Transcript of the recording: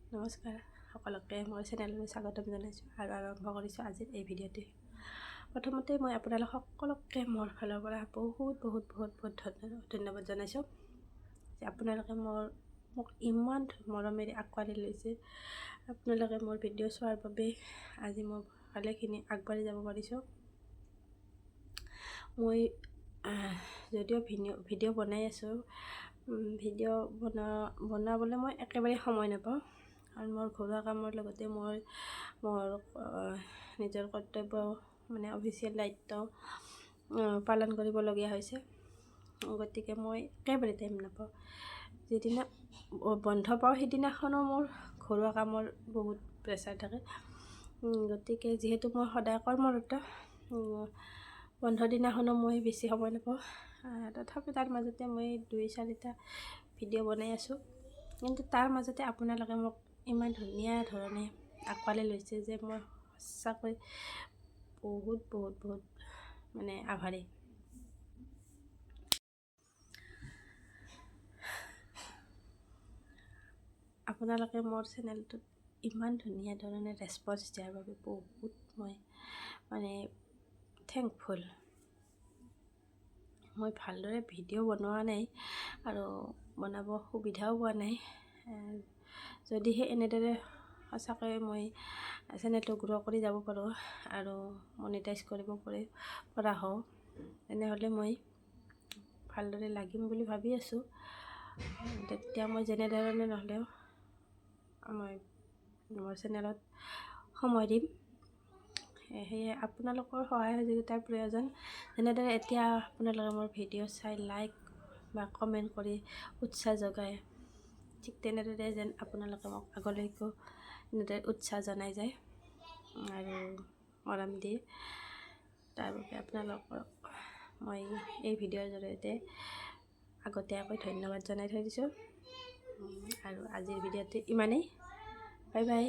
নমস্কাৰ সকলোকে মোৰ চেনেললৈ স্বাগতম জনাইছোঁ আৰু আৰম্ভ কৰিছোঁ আজিৰ এই ভিডিঅ'টি। প্ৰথমতে মই আপোনালোক সকলোকে মোৰ ফালৰ পৰা বহুত ধন্যবাদ জনাইছোঁ যে আপোনালোকে মোক ইমান মৰমেৰে আঁকোৱালি লৈছে। আপোনালোকে মোৰ ভিডিঅ' চোৱাৰ বাবে আজি মই ভালেখিনি আগবাঢ়ি যাব পাৰিছোঁ। মই যদিও ভিডিঅ' বনাই আছোঁ, ভিডিঅ' বনাবলৈ মই একেবাৰে সময় নাপাওঁ, কাৰণ মোৰ ঘৰুৱা কামৰ লগতে মোৰ নিজৰ কৰ্তব্য মানে অফিচিয়েল দায়িত্ব পালন কৰিবলগীয়া হৈছে। গতিকে মই একেবাৰে টাইম নাপাওঁ। যিদিনা বন্ধ পাওঁ সেইদিনাখনো মোৰ ঘৰুৱা কামৰ বহুত প্ৰেছাৰ থাকে। গতিকে যিহেতু মই সদায় কৰ্মৰত, বন্ধ দিনাখনো মই বেছি সময় নাপাওঁ। তথাপি তাৰ মাজতে মই 2-4টা ভিডিঅ' বনাই আছোঁ। কিন্তু তাৰ মাজতে আপোনালোকে মোক ইমান ধুনীয়া ধৰণে আঁকোৱালি লৈছে যে মই সঁচাকৈ বহুত মানে আভাৰী। আপোনালোকে মোৰ চেনেলটোত ইমান ধুনীয়া ধৰণে ৰেচপন্স দিয়াৰ বাবে বহুত মই মানে থেংকফুল। মই ভালদৰে ভিডিঅ' বনোৱা নাই আৰু বনাব সুবিধাও পোৱা নাই। যদিহে এনেদৰে সঁচাকৈ মই চেনেলটো গ্ৰ' কৰি যাব পাৰোঁ আৰু মনিটাইজ কৰিব পৰা হওঁ, তেনেহ'লে মই ভালদৰে লাগিম বুলি ভাবি আছোঁ। তেতিয়া মই যেনেধৰণে নহ'লেও মই মোৰ চেনেলত সময় দিম। সেয়ে আপোনালোকৰ সহায় সহযোগিতাৰ প্ৰয়োজন। যেনেদৰে এতিয়া আপোনালোকে মোৰ ভিডিঅ' চাই লাইক বা কমেণ্ট কৰি উৎসাহ যোগায়, ঠিক তেনেদৰে যেন আপোনালোকে মোক আগলৈকো এনেদৰে উৎসাহ জনাই যায় আৰু মৰম দিয়ে। তাৰ বাবে আপোনালোকক মই এই ভিডিঅ'ৰ জৰিয়তে আগতীয়াকৈ ধন্যবাদ জনাই থৈ দিছোঁ। আৰু আজিৰ ভিডিঅ'টো ইমানেই। Bye bye.